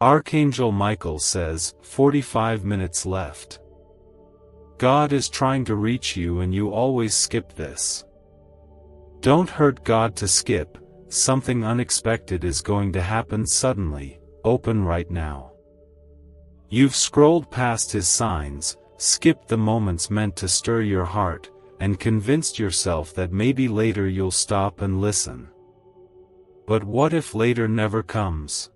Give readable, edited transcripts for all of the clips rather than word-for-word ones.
Archangel Michael says, 45 minutes left. God is trying to reach you and you always skip this. Don't hurt God to skip, something unexpected is going to happen suddenly, open right now. You've scrolled past his signs, skipped the moments meant to stir your heart, and convinced yourself that maybe later you'll stop and listen. But what if later never comes?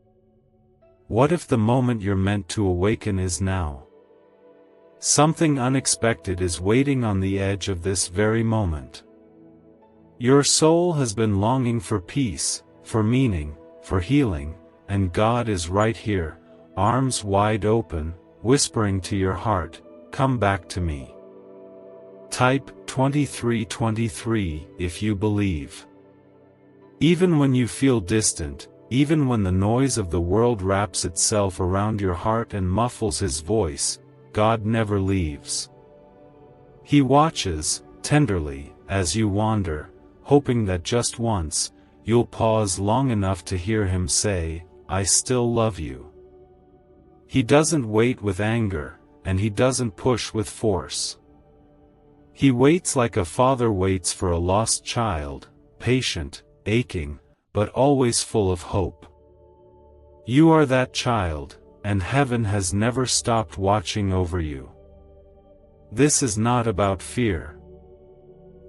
What if the moment you're meant to awaken is now? Something unexpected is waiting on the edge of this very moment. Your soul has been longing for peace, for meaning, for healing, and God is right here, arms wide open, whispering to your heart, "Come back to me." Type 2323 if you believe. Even when you feel distant, even when the noise of the world wraps itself around your heart and muffles his voice, God never leaves. He watches, tenderly, as you wander, hoping that just once, you'll pause long enough to hear him say, "I still love you." He doesn't wait with anger, and he doesn't push with force. He waits like a father waits for a lost child, patient, aching, but always full of hope. You are that child, and heaven has never stopped watching over you. This is not about fear.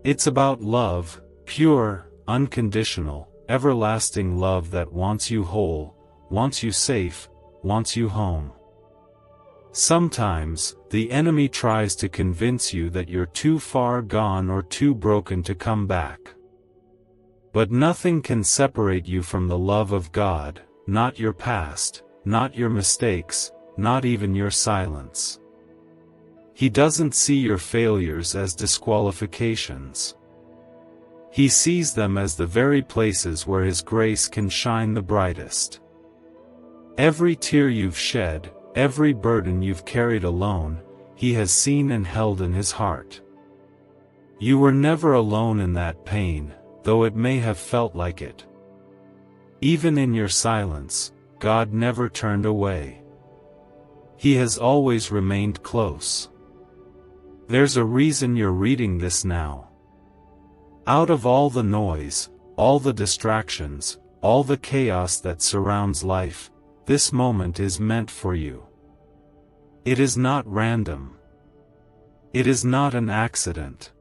It's about love, pure, unconditional, everlasting love that wants you whole, wants you safe, wants you home. Sometimes, the enemy tries to convince you that you're too far gone or too broken to come back. But nothing can separate you from the love of God, not your past, not your mistakes, not even your silence. He doesn't see your failures as disqualifications. He sees them as the very places where his grace can shine the brightest. Every tear you've shed, every burden you've carried alone, he has seen and held in his heart. You were never alone in that pain, though it may have felt like it. Even in your silence, God never turned away. He has always remained close. There's a reason you're reading this now. Out of all the noise, all the distractions, all the chaos that surrounds life, this moment is meant for you. It is not random. It is not an accident.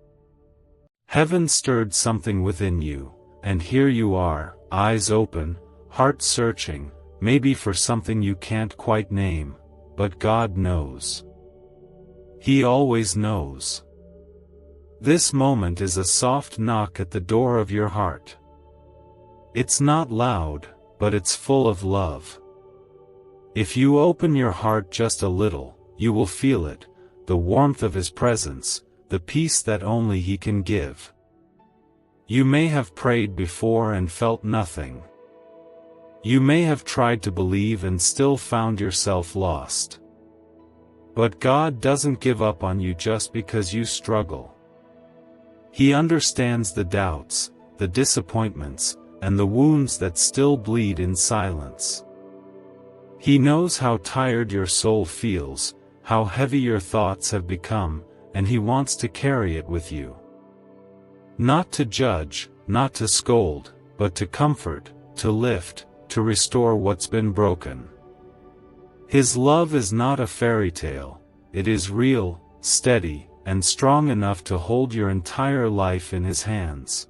Heaven stirred something within you, and here you are, eyes open, heart searching, maybe for something you can't quite name, but God knows. He always knows. This moment is a soft knock at the door of your heart. It's not loud, but it's full of love. If you open your heart just a little, you will feel it, the warmth of his presence, the peace that only he can give. You may have prayed before and felt nothing. You may have tried to believe and still found yourself lost. But God doesn't give up on you just because you struggle. He understands the doubts, the disappointments, and the wounds that still bleed in silence. He knows how tired your soul feels, how heavy your thoughts have become, and he wants to carry it with you. Not to judge, not to scold, but to comfort, to lift, to restore what's been broken. His love is not a fairy tale, it is real, steady, and strong enough to hold your entire life in his hands.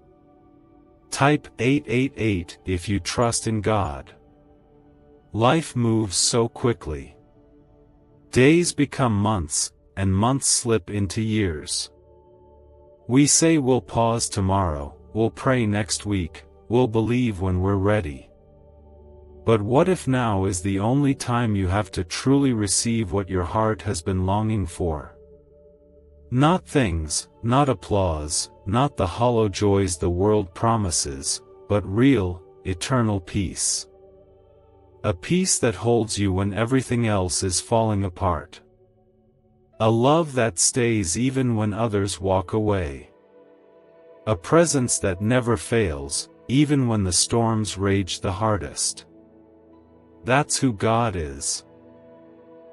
Type 888 if you trust in God. Life moves so quickly. Days become months, and months slip into years. We say we'll pause tomorrow, we'll pray next week, we'll believe when we're ready. But what if now is the only time you have to truly receive what your heart has been longing for? Not things, not applause, not the hollow joys the world promises, but real, eternal peace. A peace that holds you when everything else is falling apart. A love that stays even when others walk away. A presence that never fails, even when the storms rage the hardest. That's who God is.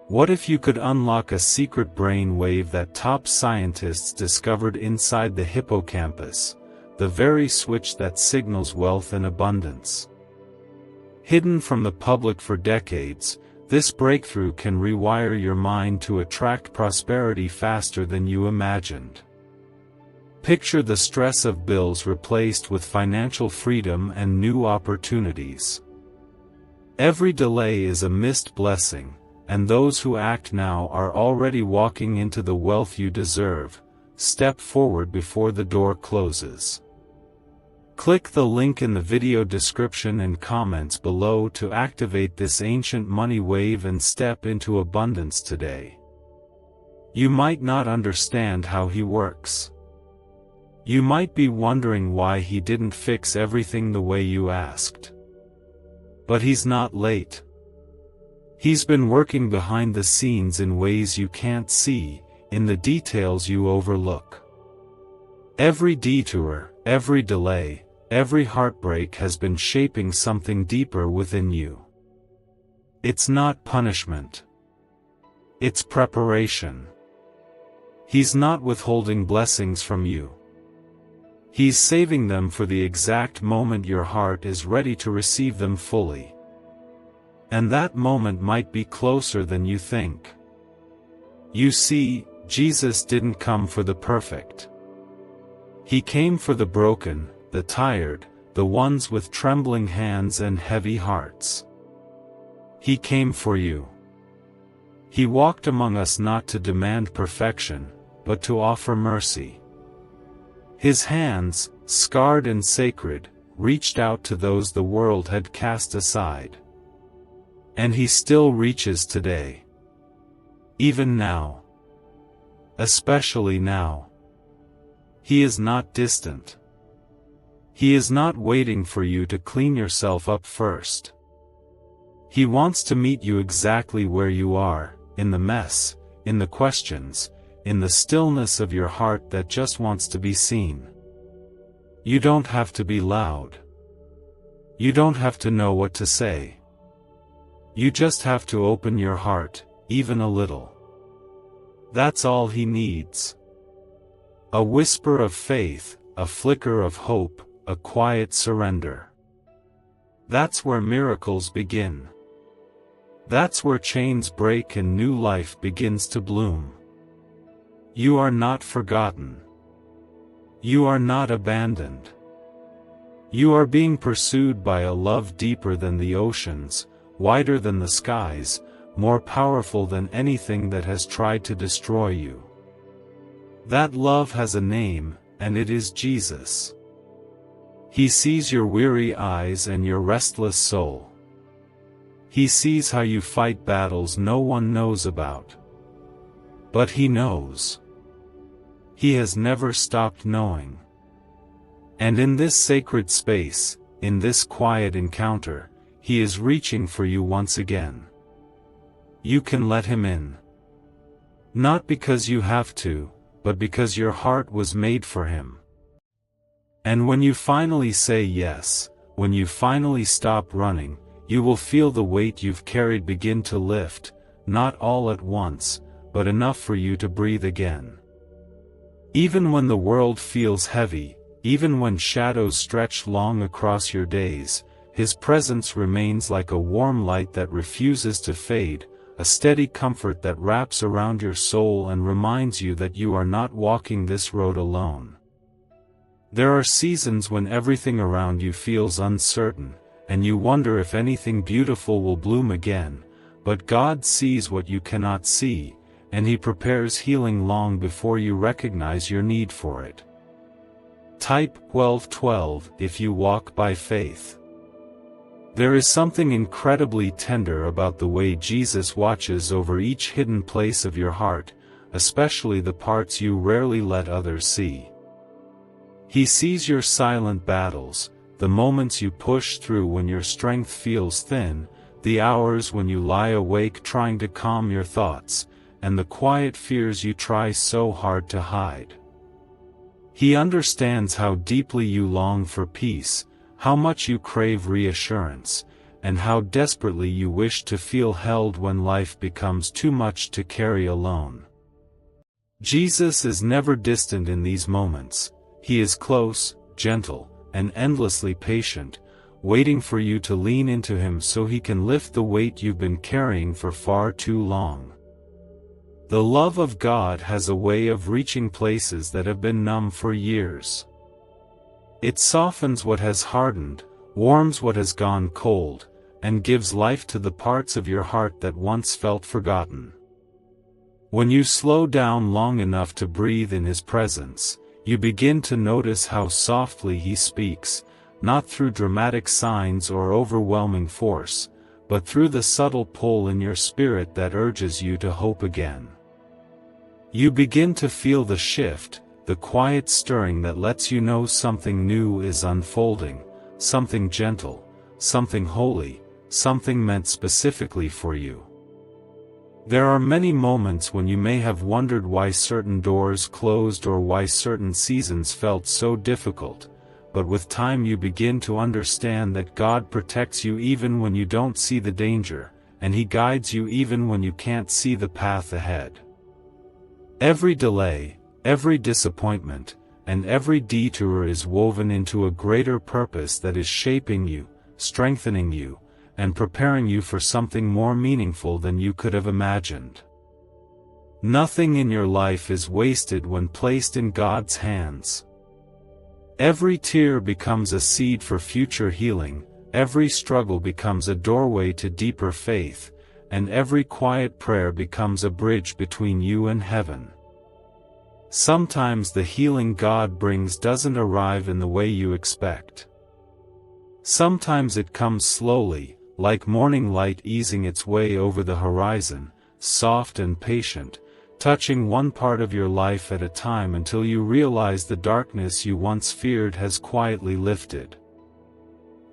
What if you could unlock a secret brain wave that top scientists discovered inside the hippocampus, the very switch that signals wealth and abundance? Hidden from the public for decades, this breakthrough can rewire your mind to attract prosperity faster than you imagined. Picture the stress of bills replaced with financial freedom and new opportunities. Every delay is a missed blessing, and those who act now are already walking into the wealth you deserve. Step forward before the door closes. Click the link in the video description and comments below to activate this ancient money wave and step into abundance today. You might not understand how he works. You might be wondering why he didn't fix everything the way you asked. But he's not late. He's been working behind the scenes in ways you can't see, in the details you overlook. Every detour, every delay, every heartbreak has been shaping something deeper within you. It's not punishment. It's preparation. He's not withholding blessings from you. He's saving them for the exact moment your heart is ready to receive them fully. And that moment might be closer than you think. You see, Jesus didn't come for the perfect. He came for the broken, the tired, the ones with trembling hands and heavy hearts. He came for you. He walked among us not to demand perfection, but to offer mercy. His hands, scarred and sacred, reached out to those the world had cast aside. And he still reaches today. Even now. Especially now. He is not distant. He is not waiting for you to clean yourself up first. He wants to meet you exactly where you are, in the mess, in the questions, in the stillness of your heart that just wants to be seen. You don't have to be loud. You don't have to know what to say. You just have to open your heart, even a little. That's all he needs. A whisper of faith, a flicker of hope, a quiet surrender. That's where miracles begin. That's where chains break and new life begins to bloom. You are not forgotten. You are not abandoned. You are being pursued by a love deeper than the oceans, wider than the skies, more powerful than anything that has tried to destroy you. That love has a name, and it is Jesus. He sees your weary eyes and your restless soul. He sees how you fight battles no one knows about. But he knows. He has never stopped knowing. And in this sacred space, in this quiet encounter, he is reaching for you once again. You can let him in. Not because you have to, but because your heart was made for him. And when you finally say yes, when you finally stop running, you will feel the weight you've carried begin to lift, not all at once, but enough for you to breathe again. Even when the world feels heavy, even when shadows stretch long across your days, his presence remains like a warm light that refuses to fade, a steady comfort that wraps around your soul and reminds you that you are not walking this road alone. There are seasons when everything around you feels uncertain, and you wonder if anything beautiful will bloom again, but God sees what you cannot see, and he prepares healing long before you recognize your need for it. Type 1212 if you walk by faith. There is something incredibly tender about the way Jesus watches over each hidden place of your heart, especially the parts you rarely let others see. He sees your silent battles, the moments you push through when your strength feels thin, the hours when you lie awake trying to calm your thoughts, and the quiet fears you try so hard to hide. He understands how deeply you long for peace, how much you crave reassurance, and how desperately you wish to feel held when life becomes too much to carry alone. Jesus is never distant in these moments. He is close, gentle, and endlessly patient, waiting for you to lean into him so he can lift the weight you've been carrying for far too long. The love of God has a way of reaching places that have been numb for years. It softens what has hardened, warms what has gone cold, and gives life to the parts of your heart that once felt forgotten. When you slow down long enough to breathe in his presence, you begin to notice how softly he speaks, not through dramatic signs or overwhelming force, but through the subtle pull in your spirit that urges you to hope again. You begin to feel the shift, the quiet stirring that lets you know something new is unfolding, something gentle, something holy, something meant specifically for you. There are many moments when you may have wondered why certain doors closed or why certain seasons felt so difficult, but with time you begin to understand that God protects you even when you don't see the danger, and he guides you even when you can't see the path ahead. Every delay, every disappointment, and every detour is woven into a greater purpose that is shaping you, strengthening you, and preparing you for something more meaningful than you could have imagined. Nothing in your life is wasted when placed in God's hands. Every tear becomes a seed for future healing, every struggle becomes a doorway to deeper faith, and every quiet prayer becomes a bridge between you and heaven. Sometimes the healing God brings doesn't arrive in the way you expect. Sometimes it comes slowly, like morning light easing its way over the horizon, soft and patient, touching one part of your life at a time until you realize the darkness you once feared has quietly lifted.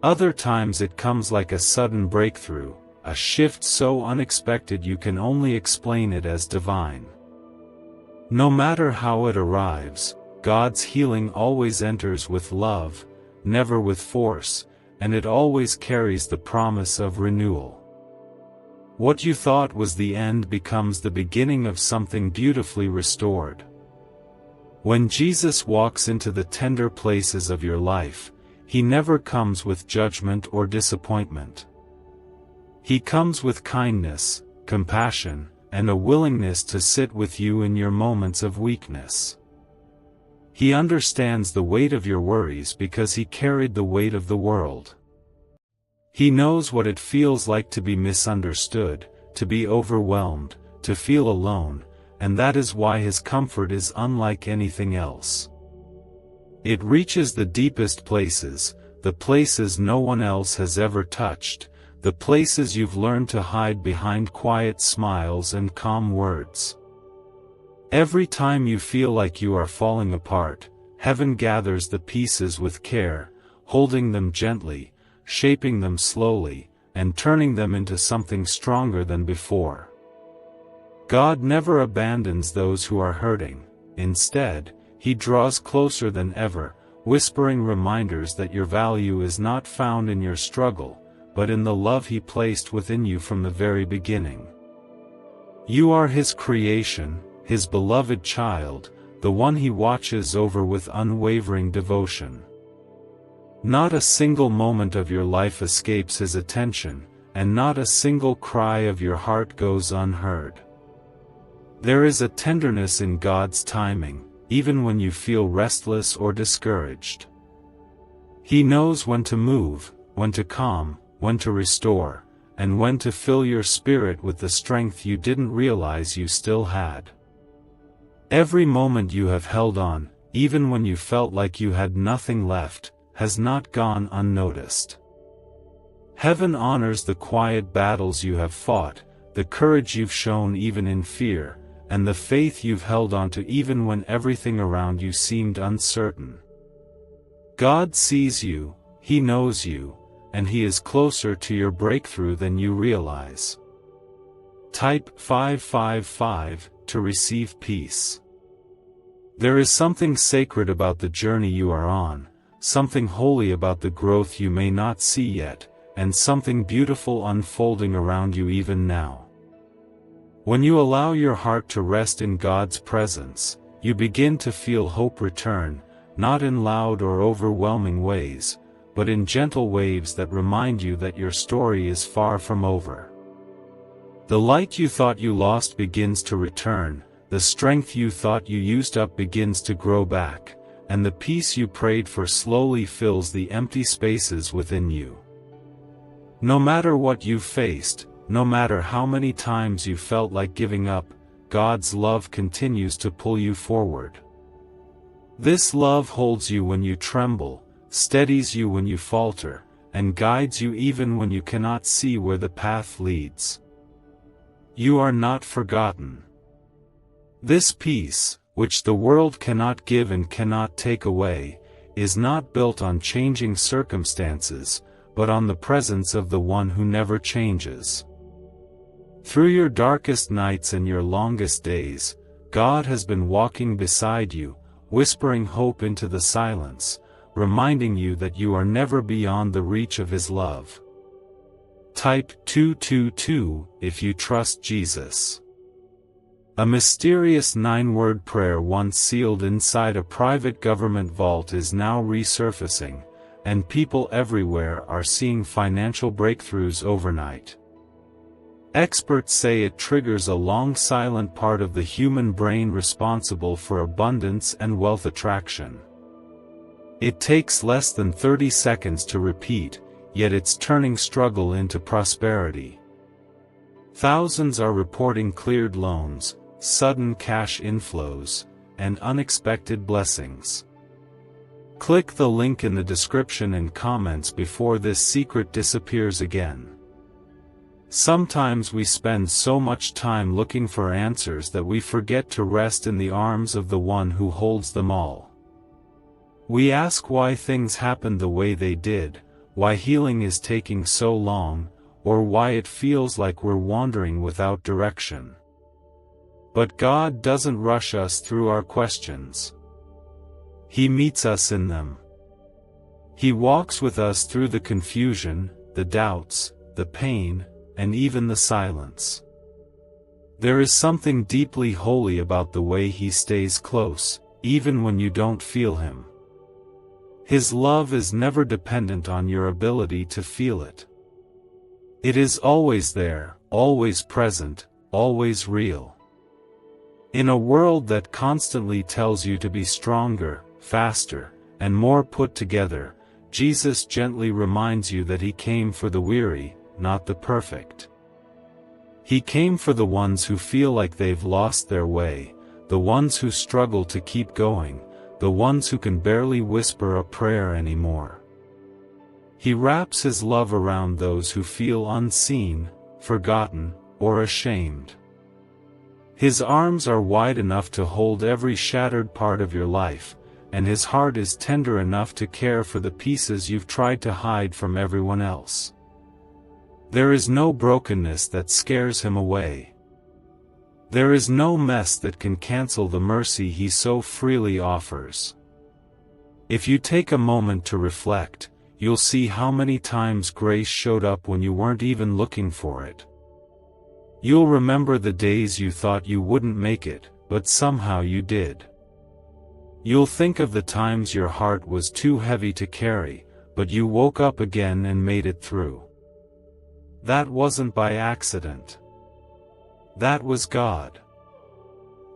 Other times it comes like a sudden breakthrough, a shift so unexpected you can only explain it as divine. No matter how it arrives, God's healing always enters with love, never with force, and it always carries the promise of renewal. What you thought was the end becomes the beginning of something beautifully restored. When Jesus walks into the tender places of your life, he never comes with judgment or disappointment. He comes with kindness, compassion, and a willingness to sit with you in your moments of weakness. He understands the weight of your worries because he carried the weight of the world. He knows what it feels like to be misunderstood, to be overwhelmed, to feel alone, and that is why his comfort is unlike anything else. It reaches the deepest places, the places no one else has ever touched, the places you've learned to hide behind quiet smiles and calm words. Every time you feel like you are falling apart, heaven gathers the pieces with care, holding them gently, shaping them slowly, and turning them into something stronger than before. God never abandons those who are hurting. Instead, he draws closer than ever, whispering reminders that your value is not found in your struggle, but in the love he placed within you from the very beginning. You are his creation, his beloved child, the one he watches over with unwavering devotion. Not a single moment of your life escapes his attention, and not a single cry of your heart goes unheard. There is a tenderness in God's timing, even when you feel restless or discouraged. He knows when to move, when to calm, when to restore, and when to fill your spirit with the strength you didn't realize you still had. Every moment you have held on, even when you felt like you had nothing left, has not gone unnoticed. Heaven honors the quiet battles you have fought, the courage you've shown even in fear, and the faith you've held on to even when everything around you seemed uncertain. God sees you, he knows you, and he is closer to your breakthrough than you realize. Type 555 to receive peace. There is something sacred about the journey you are on, something holy about the growth you may not see yet, and something beautiful unfolding around you even now. When you allow your heart to rest in God's presence, you begin to feel hope return, not in loud or overwhelming ways, but in gentle waves that remind you that your story is far from over. The light you thought you lost begins to return, the strength you thought you used up begins to grow back, and the peace you prayed for slowly fills the empty spaces within you. No matter what you've faced, no matter how many times you felt like giving up, God's love continues to pull you forward. This love holds you when you tremble, steadies you when you falter, and guides you even when you cannot see where the path leads. You are not forgotten. This peace, which the world cannot give and cannot take away, is not built on changing circumstances, but on the presence of the one who never changes. Through your darkest nights and your longest days, God has been walking beside you, whispering hope into the silence, reminding you that you are never beyond the reach of His love. Type 222 if you trust Jesus. A mysterious 9-word prayer once sealed inside a private government vault is now resurfacing, and people everywhere are seeing financial breakthroughs overnight. Experts say it triggers a long silent part of the human brain responsible for abundance and wealth attraction. It takes less than 30 seconds to repeat, yet it's turning struggle into prosperity. Thousands are reporting cleared loans, sudden cash inflows, and unexpected blessings. Click the link in the description and comments before this secret disappears again. Sometimes we spend so much time looking for answers that we forget to rest in the arms of the one who holds them all. We ask why things happened the way they did, why healing is taking so long, or why it feels like we're wandering without direction. But God doesn't rush us through our questions. He meets us in them. He walks with us through the confusion, the doubts, the pain, and even the silence. There is something deeply holy about the way He stays close, even when you don't feel Him. His love is never dependent on your ability to feel it. It is always there, always present, always real. In a world that constantly tells you to be stronger, faster, and more put together, Jesus gently reminds you that He came for the weary, not the perfect. He came for the ones who feel like they've lost their way, the ones who struggle to keep going, the ones who can barely whisper a prayer anymore. He wraps His love around those who feel unseen, forgotten, or ashamed. His arms are wide enough to hold every shattered part of your life, and His heart is tender enough to care for the pieces you've tried to hide from everyone else. There is no brokenness that scares Him away. There is no mess that can cancel the mercy He so freely offers. If you take a moment to reflect, you'll see how many times grace showed up when you weren't even looking for it. You'll remember the days you thought you wouldn't make it, but somehow you did. You'll think of the times your heart was too heavy to carry, but you woke up again and made it through. That wasn't by accident. That was God.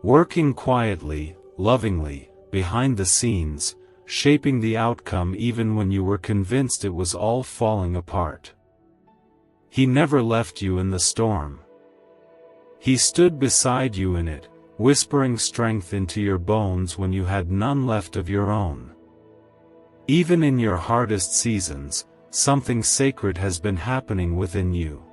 Working quietly, lovingly, behind the scenes, shaping the outcome even when you were convinced it was all falling apart. He never left you in the storm. He stood beside you in it, whispering strength into your bones when you had none left of your own. Even in your hardest seasons, something sacred has been happening within you.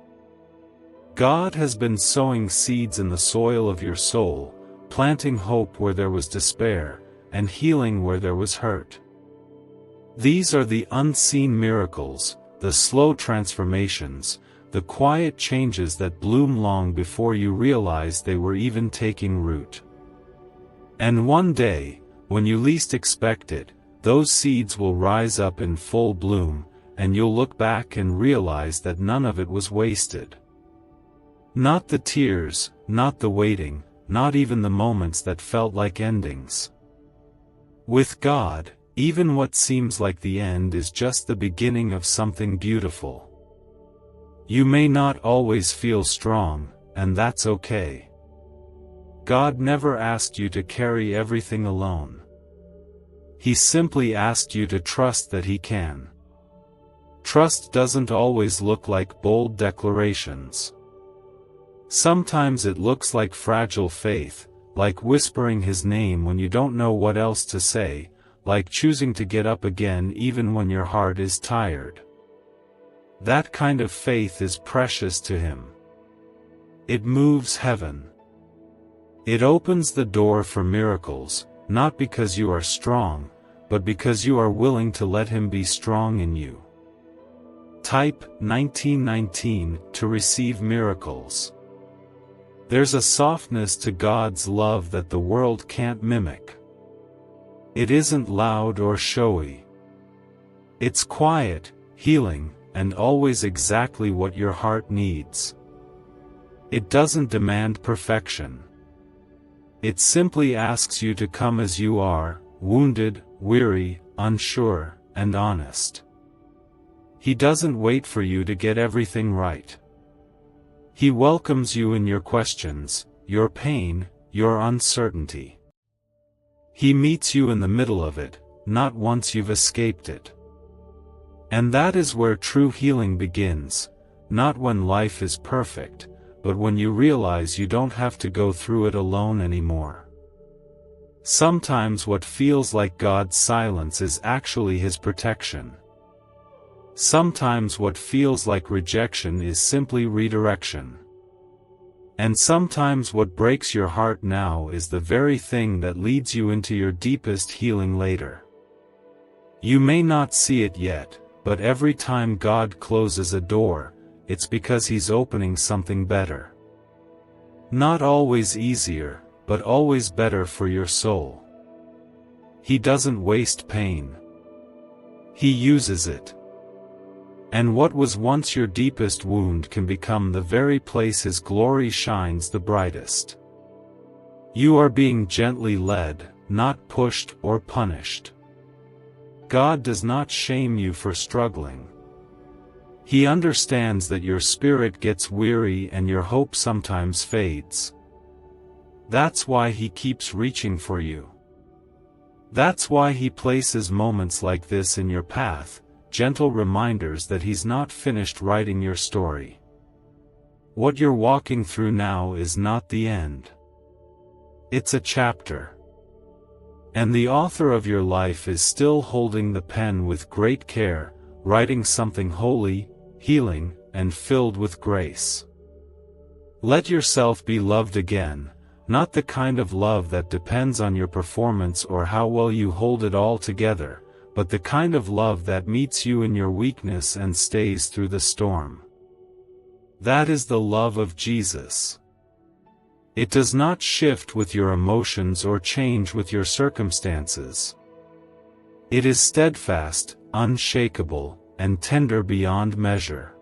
God has been sowing seeds in the soil of your soul, planting hope where there was despair, and healing where there was hurt. These are the unseen miracles, the slow transformations, the quiet changes that bloom long before you realize they were even taking root. And one day, when you least expect it, those seeds will rise up in full bloom, and you'll look back and realize that none of it was wasted. Not the tears, not the waiting, not even the moments that felt like endings. With God, even what seems like the end is just the beginning of something beautiful. You may not always feel strong, and that's okay. God never asked you to carry everything alone. He simply asked you to trust that He can. Trust doesn't always look like bold declarations. Sometimes it looks like fragile faith, like whispering His name when you don't know what else to say, like choosing to get up again even when your heart is tired. That kind of faith is precious to Him. It moves heaven. It opens the door for miracles, not because you are strong, but because you are willing to let Him be strong in you. Type 1919 to receive miracles. There's a softness to God's love that the world can't mimic. It isn't loud or showy. It's quiet, healing, and always exactly what your heart needs. It doesn't demand perfection. It simply asks you to come as you are, wounded, weary, unsure, and honest. He doesn't wait for you to get everything right. He welcomes you in your questions, your pain, your uncertainty. He meets you in the middle of it, not once you've escaped it. And that is where true healing begins, not when life is perfect, but when you realize you don't have to go through it alone anymore. Sometimes what feels like God's silence is actually His protection. Sometimes what feels like rejection is simply redirection. And sometimes what breaks your heart now is the very thing that leads you into your deepest healing later. You may not see it yet, but every time God closes a door, it's because He's opening something better. Not always easier, but always better for your soul. He doesn't waste pain. He uses it. And what was once your deepest wound can become the very place His glory shines the brightest. You are being gently led, not pushed or punished. God does not shame you for struggling. He understands that your spirit gets weary and your hope sometimes fades. That's why He keeps reaching for you. That's why He places moments like this in your path, gentle reminders that He's not finished writing your story. What you're walking through now is not the end. It's a chapter. And the author of your life is still holding the pen with great care, writing something holy, healing, and filled with grace. Let yourself be loved again, not the kind of love that depends on your performance or how well you hold it all together, but the kind of love that meets you in your weakness and stays through the storm. That is the love of Jesus. It does not shift with your emotions or change with your circumstances. It is steadfast, unshakable, and tender beyond measure.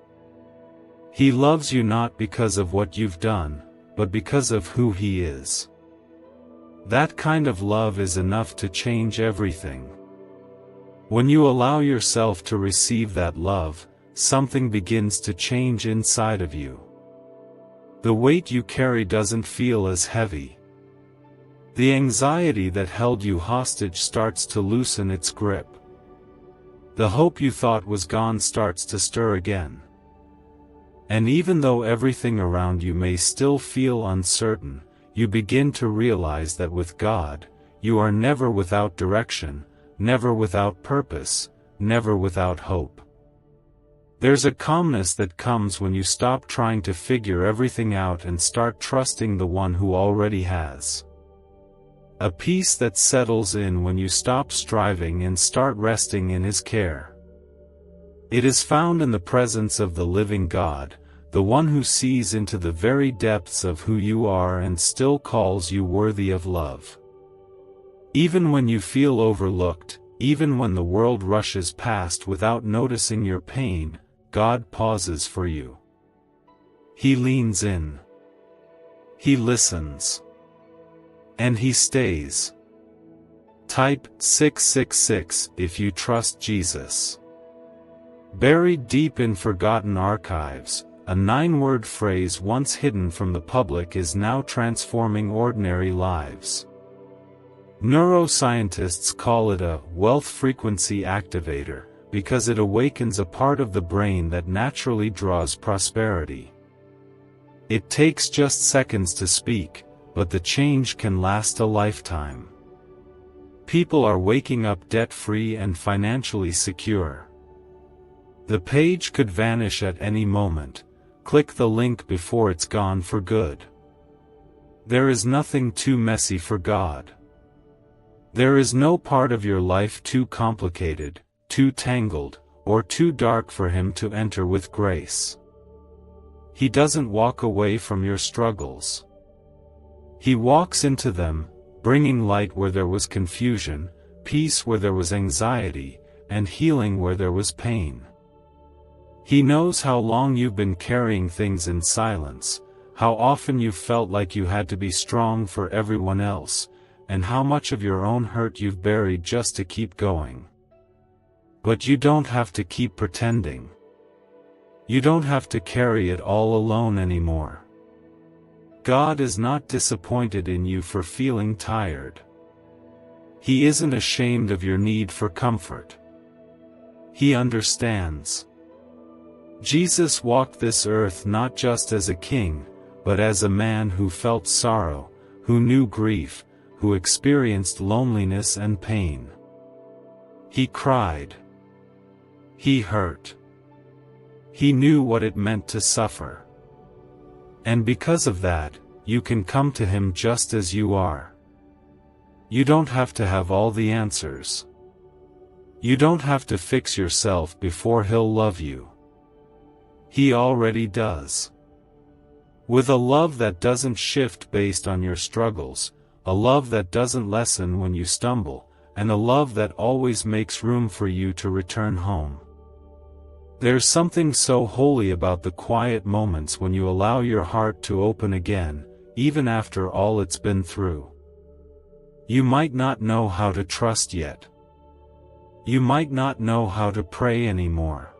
He loves you not because of what you've done, but because of who He is. That kind of love is enough to change everything. When you allow yourself to receive that love, something begins to change inside of you. The weight you carry doesn't feel as heavy. The anxiety that held you hostage starts to loosen its grip. The hope you thought was gone starts to stir again. And even though everything around you may still feel uncertain, you begin to realize that with God, you are never without direction, never without purpose, never without hope. There's a calmness that comes when you stop trying to figure everything out and start trusting the one who already has. A peace that settles in when you stop striving and start resting in His care. It is found in the presence of the living God, the one who sees into the very depths of who you are and still calls you worthy of love. Even when you feel overlooked, Even when the world rushes past without noticing your pain, God pauses for you. He leans in. He listens. And He stays. Type 666 if you trust Jesus. Buried deep in forgotten archives, a 9-word phrase once hidden from the public is now transforming ordinary lives. Neuroscientists call it a wealth frequency activator, because it awakens a part of the brain that naturally draws prosperity. It takes just seconds to speak, but the change can last a lifetime. People are waking up debt-free and financially secure. The page could vanish at any moment. Click the link before it's gone for good. There is nothing too messy for God. There is no part of your life too complicated, too tangled, or too dark for Him to enter with grace. He doesn't walk away from your struggles. He walks into them, bringing light where there was confusion, peace where there was anxiety, and healing where there was pain. He knows how long you've been carrying things in silence, how often you've felt like you had to be strong for everyone else, and how much of your own hurt you've buried just to keep going. But you don't have to keep pretending. You don't have to carry it all alone anymore. God is not disappointed in you for feeling tired. He isn't ashamed of your need for comfort. He understands. Jesus walked this earth not just as a king, but as a man who felt sorrow, who knew grief, who experienced loneliness and pain. He cried. He hurt. He knew what it meant to suffer. And because of that, you can come to Him just as you are. You don't have to have all the answers. You don't have to fix yourself before He'll love you. He already does. With a love that doesn't shift based on your struggles, a love that doesn't lessen when you stumble, and a love that always makes room for you to return home. There's something so holy about the quiet moments when you allow your heart to open again, even after all it's been through. You might not know how to trust yet. You might not know how to pray anymore.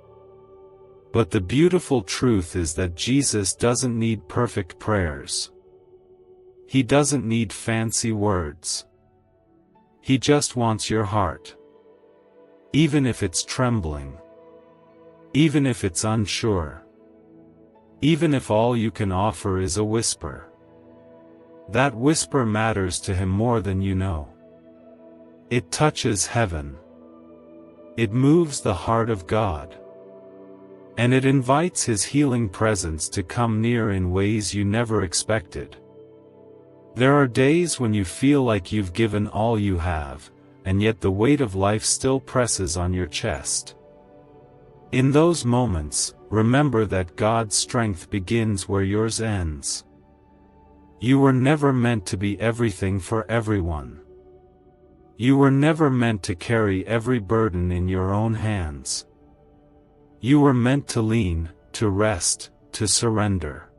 But the beautiful truth is that Jesus doesn't need perfect prayers. He doesn't need fancy words. He just wants your heart. Even if it's trembling. Even if it's unsure. Even if all you can offer is a whisper. That whisper matters to Him more than you know. It touches heaven. It moves the heart of God. And it invites His healing presence to come near in ways you never expected. There are days when you feel like you've given all you have, and yet the weight of life still presses on your chest. In those moments, remember that God's strength begins where yours ends. You were never meant to be everything for everyone. You were never meant to carry every burden in your own hands. You were meant to lean, to rest, to surrender.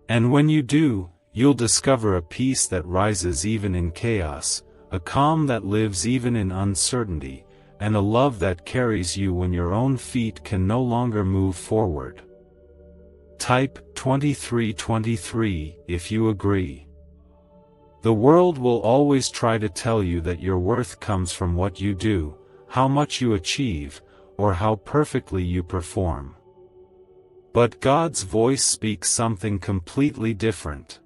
And when you do, you'll discover a peace that rises even in chaos, a calm that lives even in uncertainty, and a love that carries you when your own feet can no longer move forward. Type 2323 if you agree. The world will always try to tell you that your worth comes from what you do, how much you achieve, or how perfectly you perform. But God's voice speaks something completely different.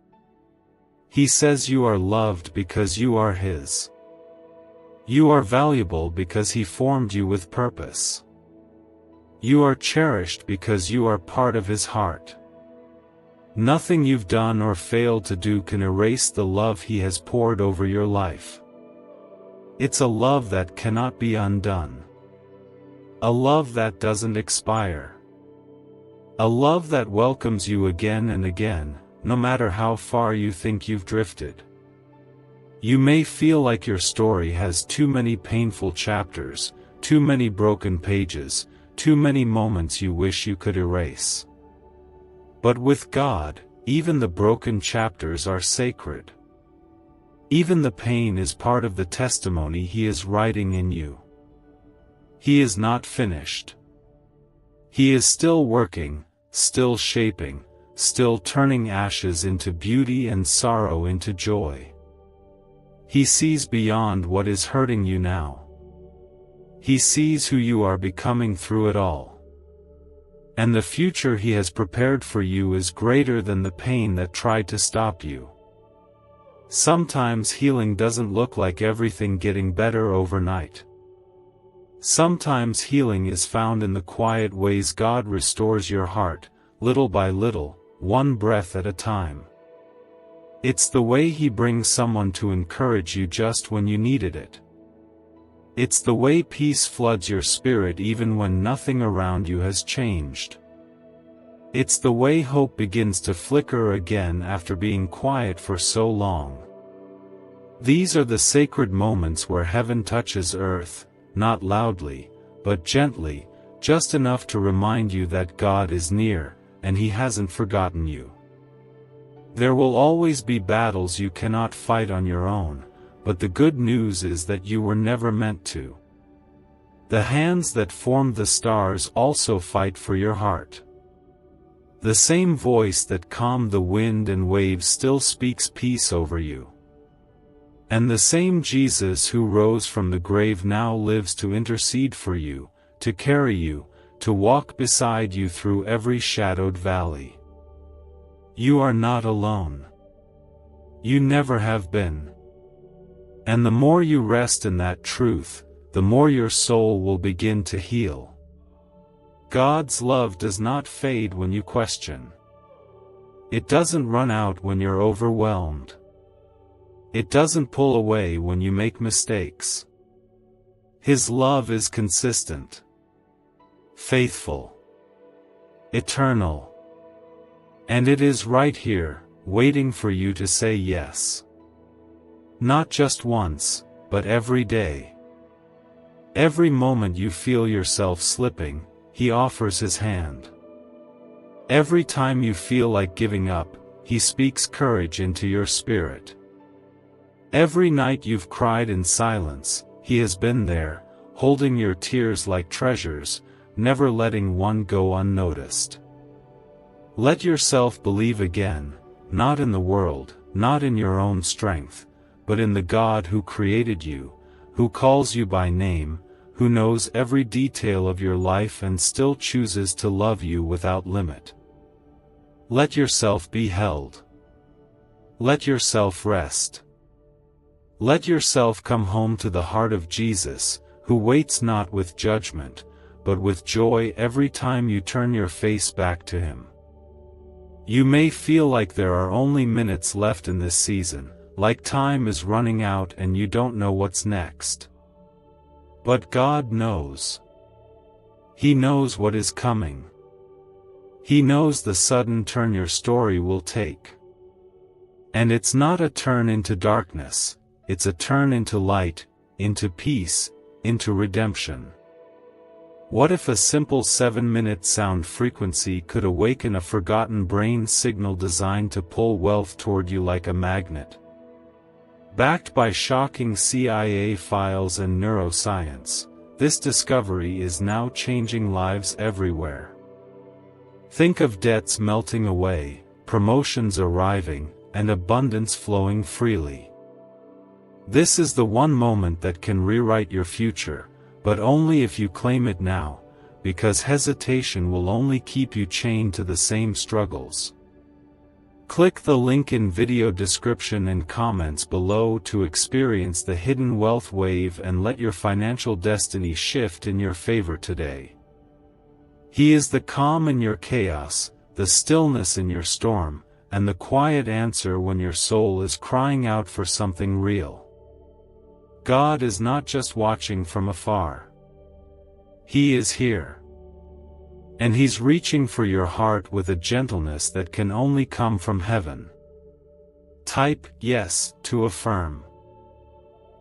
He says you are loved because you are His. You are valuable because He formed you with purpose. You are cherished because you are part of His heart. Nothing you've done or failed to do can erase the love He has poured over your life. It's a love that cannot be undone. A love that doesn't expire. A love that welcomes you again and again, no matter how far you think you've drifted. You may feel like your story has too many painful chapters, too many broken pages, too many moments you wish you could erase. But with God, even the broken chapters are sacred. Even the pain is part of the testimony He is writing in you. He is not finished. He is still working, still shaping, still turning ashes into beauty and sorrow into joy. He sees beyond what is hurting you now. He sees who you are becoming through it all. And the future He has prepared for you is greater than the pain that tried to stop you. Sometimes healing doesn't look like everything getting better overnight. Sometimes healing is found in the quiet ways God restores your heart, little by little, one breath at a time. It's the way He brings someone to encourage you just when you needed it. It's the way peace floods your spirit even when nothing around you has changed. It's the way hope begins to flicker again after being quiet for so long. These are the sacred moments where heaven touches earth, not loudly, but gently, just enough to remind you that God is near, and He hasn't forgotten you. There will always be battles you cannot fight on your own, but the good news is that you were never meant to. The hands that formed the stars also fight for your heart. The same voice that calmed the wind and waves still speaks peace over you. And the same Jesus who rose from the grave now lives to intercede for you, to carry you, to walk beside you through every shadowed valley. You are not alone. You never have been. And the more you rest in that truth, the more your soul will begin to heal. God's love does not fade when you question. It doesn't run out when you're overwhelmed. It doesn't pull away when you make mistakes. His love is consistent, faithful, eternal. And it is right here, waiting for you to say yes. Not just once, but every day. Every moment you feel yourself slipping, He offers His hand. Every time you feel like giving up, He speaks courage into your spirit. Every night you've cried in silence, He has been there, holding your tears like treasures, never letting one go unnoticed. Let yourself believe again, not in the world, not in your own strength, but in the God who created you, who calls you by name, who knows every detail of your life and still chooses to love you without limit. Let yourself be held. Let yourself rest. Let yourself come home to the heart of Jesus, who waits not with judgment, but with joy every time you turn your face back to Him. You may feel like there are only minutes left in this season, like time is running out and you don't know what's next. But God knows. He knows what is coming. He knows the sudden turn your story will take. And it's not a turn into darkness, it's a turn into light, into peace, into redemption. What if a simple 7-minute sound frequency could awaken a forgotten brain signal designed to pull wealth toward you like a magnet? Backed by shocking CIA files and neuroscience, this discovery is now changing lives everywhere. Think of debts melting away, promotions arriving, and abundance flowing freely. This is the one moment that can rewrite your future, but only if you claim it now, because hesitation will only keep you chained to the same struggles. Click the link in video description and comments below to experience the hidden wealth wave and let your financial destiny shift in your favor today. He is the calm in your chaos, the stillness in your storm, and the quiet answer when your soul is crying out for something real. God is not just watching from afar. He is here. And He's reaching for your heart with a gentleness that can only come from heaven. Type yes to affirm.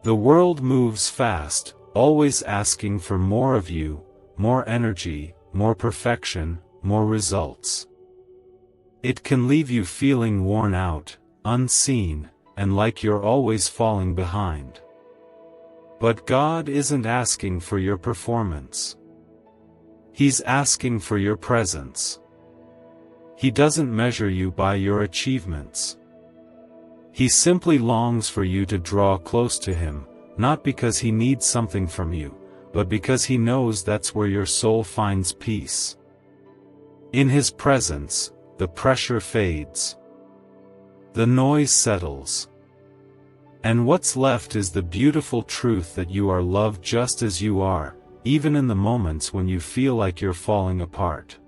The world moves fast, always asking for more of you, more energy, more perfection, more results. It can leave you feeling worn out, unseen, and like you're always falling behind. But God isn't asking for your performance. He's asking for your presence. He doesn't measure you by your achievements. He simply longs for you to draw close to Him, not because He needs something from you, but because He knows that's where your soul finds peace. In His presence, the pressure fades. The noise settles. And what's left is the beautiful truth that you are loved just as you are, even in the moments when you feel like you're falling apart.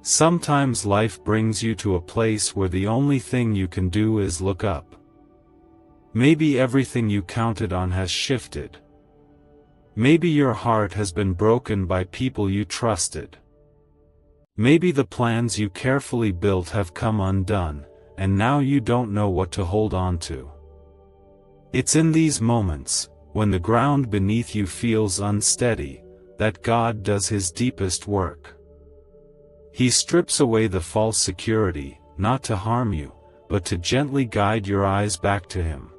Sometimes life brings you to a place where the only thing you can do is look up. Maybe everything you counted on has shifted. Maybe your heart has been broken by people you trusted. Maybe the plans you carefully built have come undone, and now you don't know what to hold on to. It's in these moments, when the ground beneath you feels unsteady, that God does His deepest work. He strips away the false security, not to harm you, but to gently guide your eyes back to Him.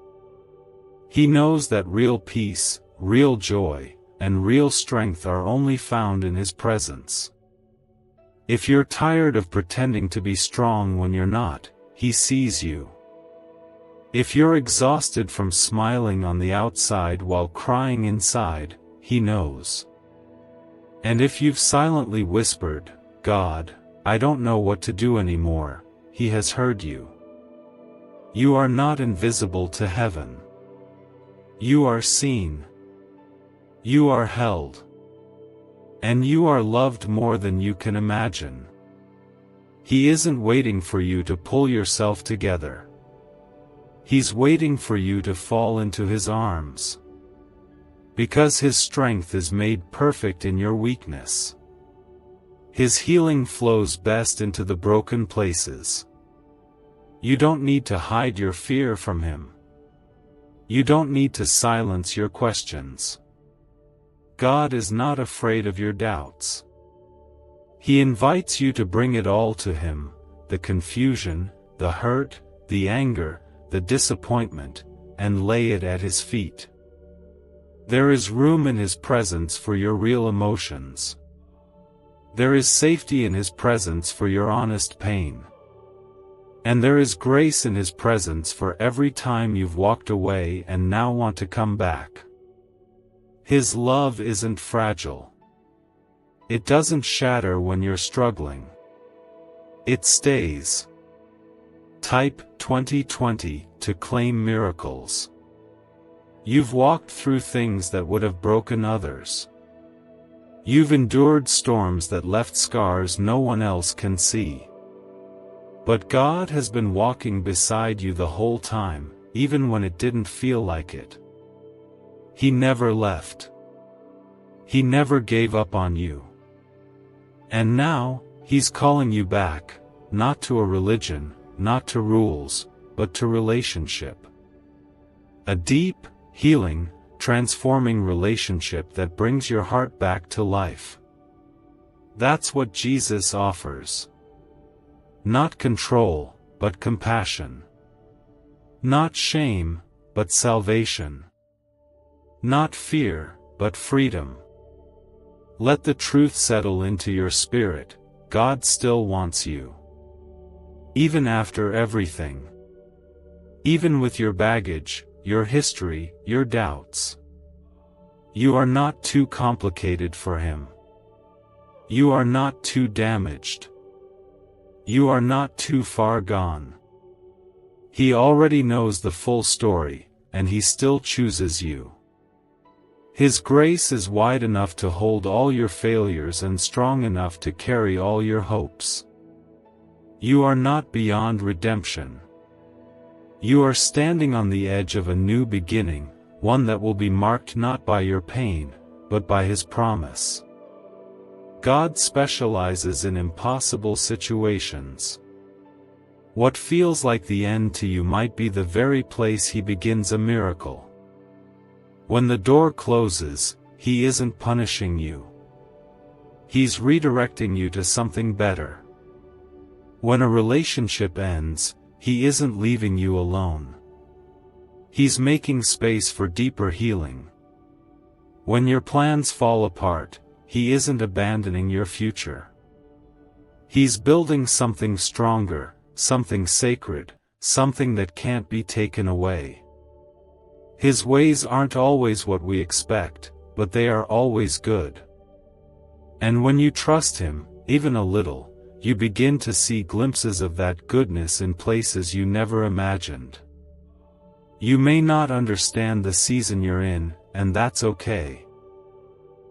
He knows that real peace, real joy, and real strength are only found in His presence. If you're tired of pretending to be strong when you're not, He sees you. If you're exhausted from smiling on the outside while crying inside, He knows. And if you've silently whispered, "God, I don't know what to do anymore," He has heard you. You are not invisible to heaven. You are seen. You are held. And you are loved more than you can imagine. He isn't waiting for you to pull yourself together. He's waiting for you to fall into His arms. Because His strength is made perfect in your weakness. His healing flows best into the broken places. You don't need to hide your fear from Him. You don't need to silence your questions. God is not afraid of your doubts. He invites you to bring it all to Him, the confusion, the hurt, the anger, the disappointment, and lay it at His feet. There is room in His presence for your real emotions. There is safety in His presence for your honest pain. And there is grace in His presence for every time you've walked away and now want to come back. His love isn't fragile. It doesn't shatter when you're struggling. It stays. Type 2020 to claim miracles. You've walked through things that would have broken others. You've endured storms that left scars no one else can see. But God has been walking beside you the whole time, even when it didn't feel like it. He never left. He never gave up on you. And now, He's calling you back, not to a religion, not to rules, but to relationship. A deep, healing, transforming relationship that brings your heart back to life. That's what Jesus offers. Not control, but compassion. Not shame, but salvation. Not fear, but freedom. Let the truth settle into your spirit. God still wants you. Even after everything. Even with your baggage, your history, your doubts. You are not too complicated for Him. You are not too damaged. You are not too far gone. He already knows the full story, and He still chooses you. His grace is wide enough to hold all your failures and strong enough to carry all your hopes. You are not beyond redemption. You are standing on the edge of a new beginning, one that will be marked not by your pain, but by His promise. God specializes in impossible situations. What feels like the end to you might be the very place He begins a miracle. When the door closes, He isn't punishing you. He's redirecting you to something better. When a relationship ends, He isn't leaving you alone. He's making space for deeper healing. When your plans fall apart, He isn't abandoning your future. He's building something stronger, something sacred, something that can't be taken away. His ways aren't always what we expect, but they are always good. And when you trust Him, even a little, you begin to see glimpses of that goodness in places you never imagined. You may not understand the season you're in, and that's okay.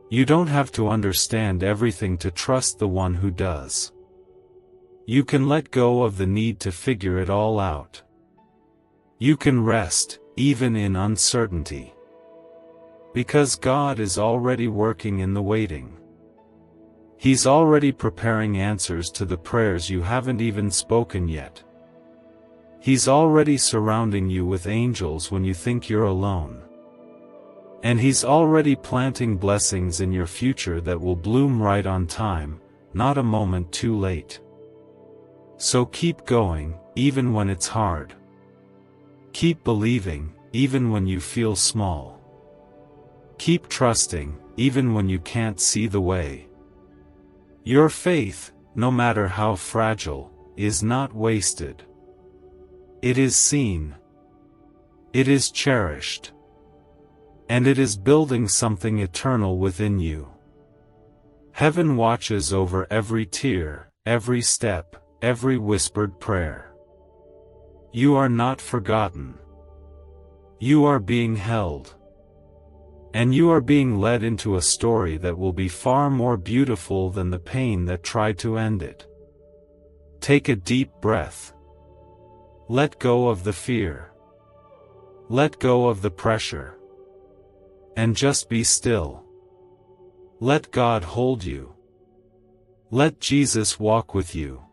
You don't have to understand everything to trust the one who does. You can let go of the need to figure it all out. You can rest, even in uncertainty. Because God is already working in the waiting. He's already preparing answers to the prayers you haven't even spoken yet. He's already surrounding you with angels when you think you're alone. And He's already planting blessings in your future that will bloom right on time, not a moment too late. So keep going, even when it's hard. Keep believing, even when you feel small. Keep trusting, even when you can't see the way. Your faith, no matter how fragile, is not wasted. It is seen. It is cherished. And it is building something eternal within you. Heaven watches over every tear, every step, every whispered prayer. You are not forgotten. You are being held. And you are being led into a story that will be far more beautiful than the pain that tried to end it. Take a deep breath. Let go of the fear. Let go of the pressure. And just be still. Let God hold you. Let Jesus walk with you.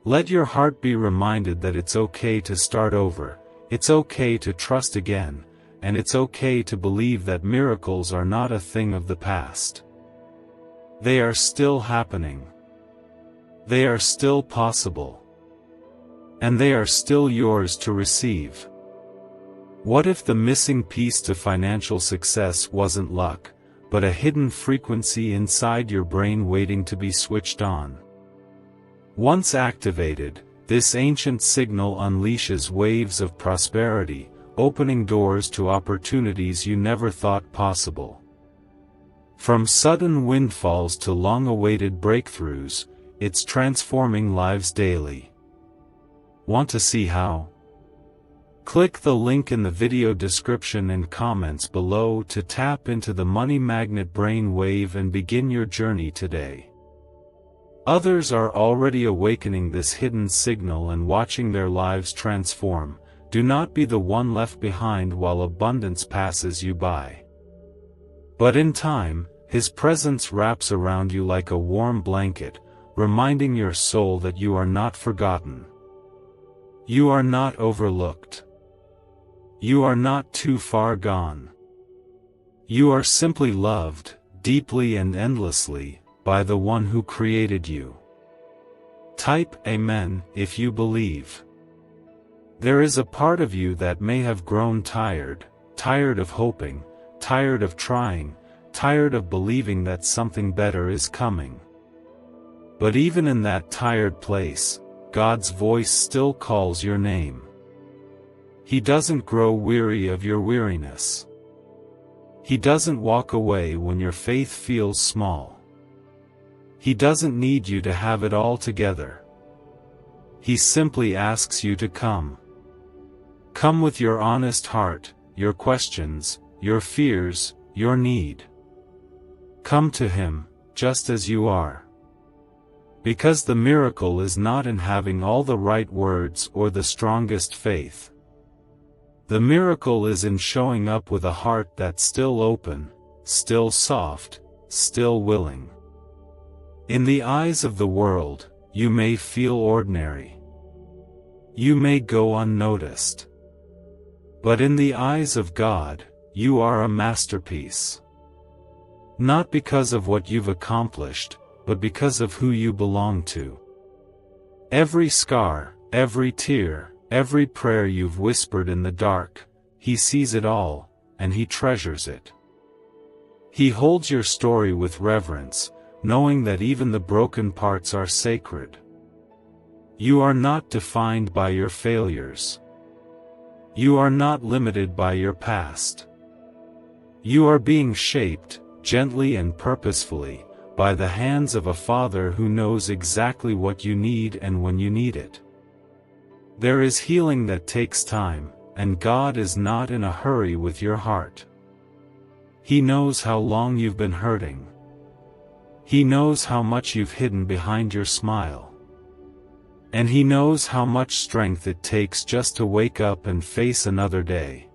Let your heart be reminded that it's okay to start over, it's okay to trust again, and it's okay to believe that miracles are not a thing of the past. They are still happening. They are still possible. And they are still yours to receive. What if the missing piece to financial success wasn't luck, but a hidden frequency inside your brain waiting to be switched on? Once activated, this ancient signal unleashes waves of prosperity, opening doors to opportunities you never thought possible. From sudden windfalls to long-awaited breakthroughs, it's transforming lives daily. Want to see how? Click the link in the video description and comments below to tap into the Money Magnet brainwave and begin your journey today. Others are already awakening this hidden signal and watching their lives transform. Do not be the one left behind while abundance passes you by. But in time, His presence wraps around you like a warm blanket, reminding your soul that you are not forgotten. You are not overlooked. You are not too far gone. You are simply loved, deeply and endlessly, by the one who created you. Type Amen if you believe. There is a part of you that may have grown tired of hoping, tired of trying, tired of believing that something better is coming. But even in that tired place, God's voice still calls your name. He doesn't grow weary of your weariness. He doesn't walk away when your faith feels small. He doesn't need you to have it all together. He simply asks you to come. Come with your honest heart, your questions, your fears, your need. Come to Him, just as you are. Because the miracle is not in having all the right words or the strongest faith. The miracle is in showing up with a heart that's still open, still soft, still willing. In the eyes of the world, you may feel ordinary. You may go unnoticed. But in the eyes of God, you are a masterpiece. Not because of what you've accomplished, but because of who you belong to. Every scar, every tear, every prayer you've whispered in the dark, He sees it all, and He treasures it. He holds your story with reverence, knowing that even the broken parts are sacred. You are not defined by your failures. You are not limited by your past. You are being shaped, gently and purposefully, by the hands of a Father who knows exactly what you need and when you need it. There is healing that takes time, and God is not in a hurry with your heart. He knows how long you've been hurting. He knows how much you've hidden behind your smile. And He knows how much strength it takes just to wake up and face another day.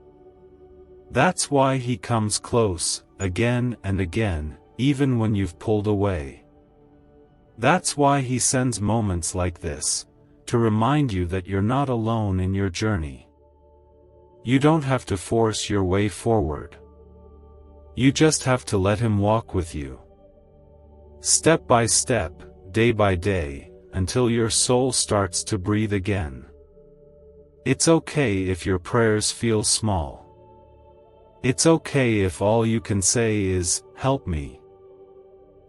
That's why He comes close, again and again, even when you've pulled away. That's why He sends moments like this, to remind you that you're not alone in your journey. You don't have to force your way forward. You just have to let Him walk with you. Step by step, day by day, until your soul starts to breathe again. It's okay if your prayers feel small. It's okay if all you can say is, "Help me."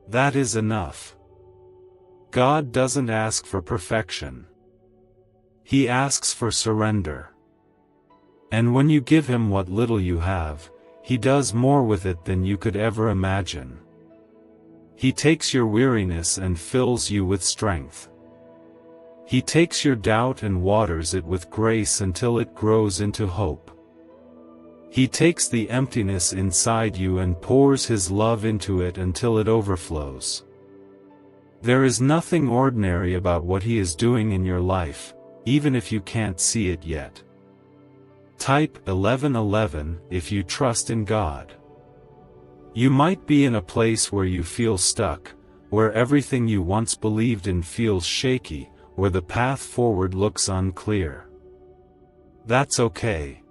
That is enough. God doesn't ask for perfection. He asks for surrender. And when you give Him what little you have, He does more with it than you could ever imagine. He takes your weariness and fills you with strength. He takes your doubt and waters it with grace until it grows into hope. He takes the emptiness inside you and pours His love into it until it overflows. There is nothing ordinary about what He is doing in your life, even if you can't see it yet. Type 1111 if you trust in God. You might be in a place where you feel stuck, where everything you once believed in feels shaky, where the path forward looks unclear. That's okay.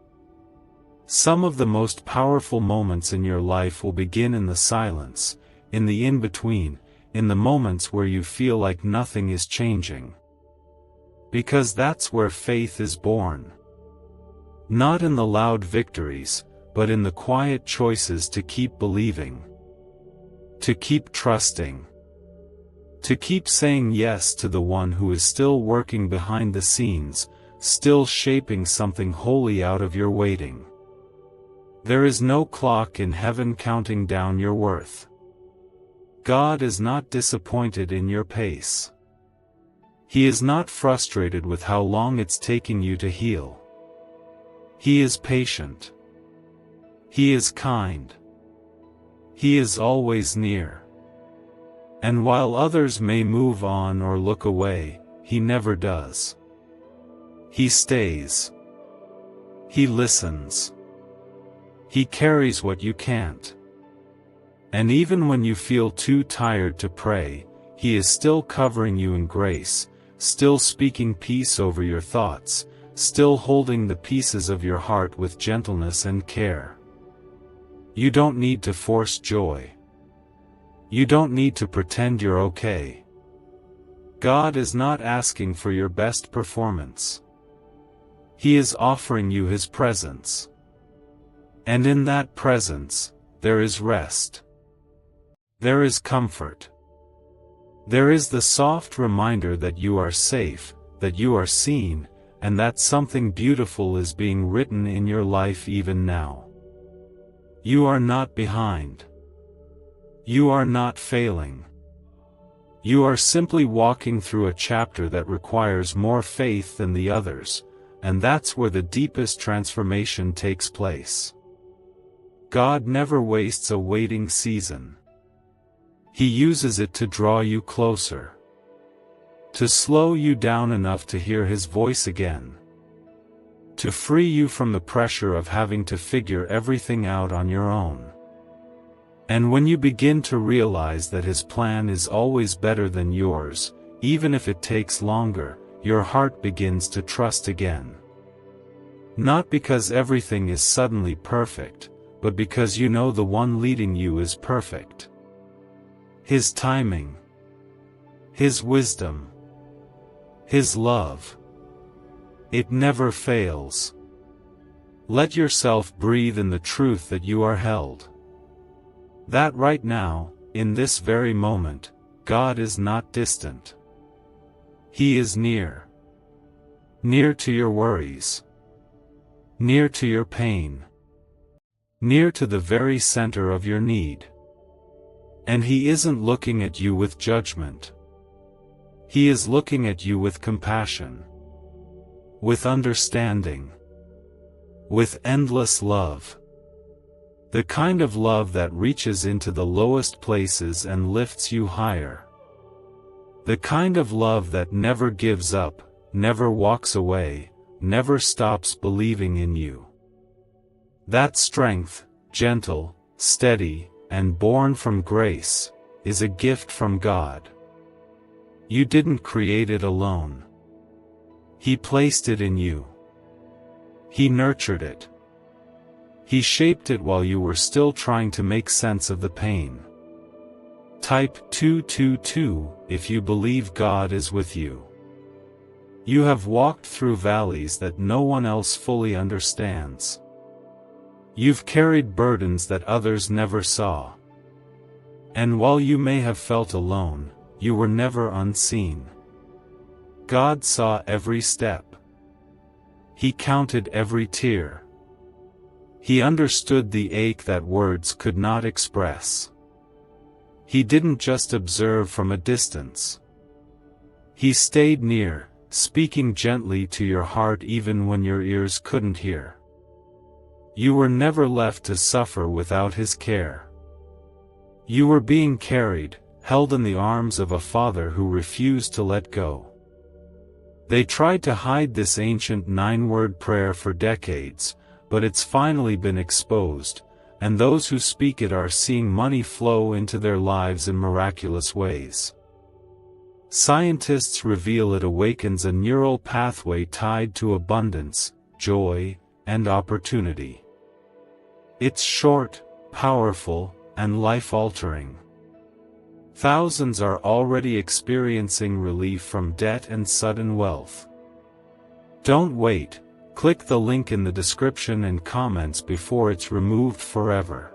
Some of the most powerful moments in your life will begin in the silence, in the in-between, in the moments where you feel like nothing is changing. Because that's where faith is born. Not in the loud victories, but in the quiet choices to keep believing. To keep trusting. To keep saying yes to the one who is still working behind the scenes, still shaping something holy out of your waiting. There is no clock in heaven counting down your worth. God is not disappointed in your pace. He is not frustrated with how long it's taking you to heal. He is patient. He is kind. He is always near. And while others may move on or look away, He never does. He stays. He listens. He carries what you can't. And even when you feel too tired to pray, He is still covering you in grace, still speaking peace over your thoughts, still holding the pieces of your heart with gentleness and care. You don't need to force joy. You don't need to pretend you're okay. God is not asking for your best performance. He is offering you His presence. And in that presence, there is rest. There is comfort. There is the soft reminder that you are safe, that you are seen, and that something beautiful is being written in your life even now. You are not behind. You are not failing. You are simply walking through a chapter that requires more faith than the others, and that's where the deepest transformation takes place. God never wastes a waiting season. He uses it to draw you closer. To slow you down enough to hear His voice again. To free you from the pressure of having to figure everything out on your own. And when you begin to realize that His plan is always better than yours, even if it takes longer, your heart begins to trust again. Not because everything is suddenly perfect, but because you know the one leading you is perfect. His timing, His wisdom, His love. It never fails. Let yourself breathe in the truth that you are held. That right now, in this very moment, God is not distant. He is near. Near to your worries. Near to your pain. Near to the very center of your need. And He isn't looking at you with judgment. He is looking at you with compassion. With understanding. With endless love. The kind of love that reaches into the lowest places and lifts you higher. The kind of love that never gives up, never walks away, never stops believing in you. That strength, gentle, steady, and born from grace, is a gift from God. You didn't create it alone. He placed it in you. He nurtured it. He shaped it while you were still trying to make sense of the pain. Type 222 if you believe God is with you. You have walked through valleys that no one else fully understands. You've carried burdens that others never saw. And while you may have felt alone, you were never unseen. God saw every step. He counted every tear. He understood the ache that words could not express. He didn't just observe from a distance. He stayed near, speaking gently to your heart even when your ears couldn't hear. You were never left to suffer without His care. You were being carried, held in the arms of a Father who refused to let go. They tried to hide this ancient 9-word prayer for decades, but it's finally been exposed, and those who speak it are seeing money flow into their lives in miraculous ways. Scientists reveal it awakens a neural pathway tied to abundance, joy, and opportunity. It's short, powerful, and life-altering. Thousands are already experiencing relief from debt and sudden wealth. Don't wait, click the link in the description and comments before it's removed forever.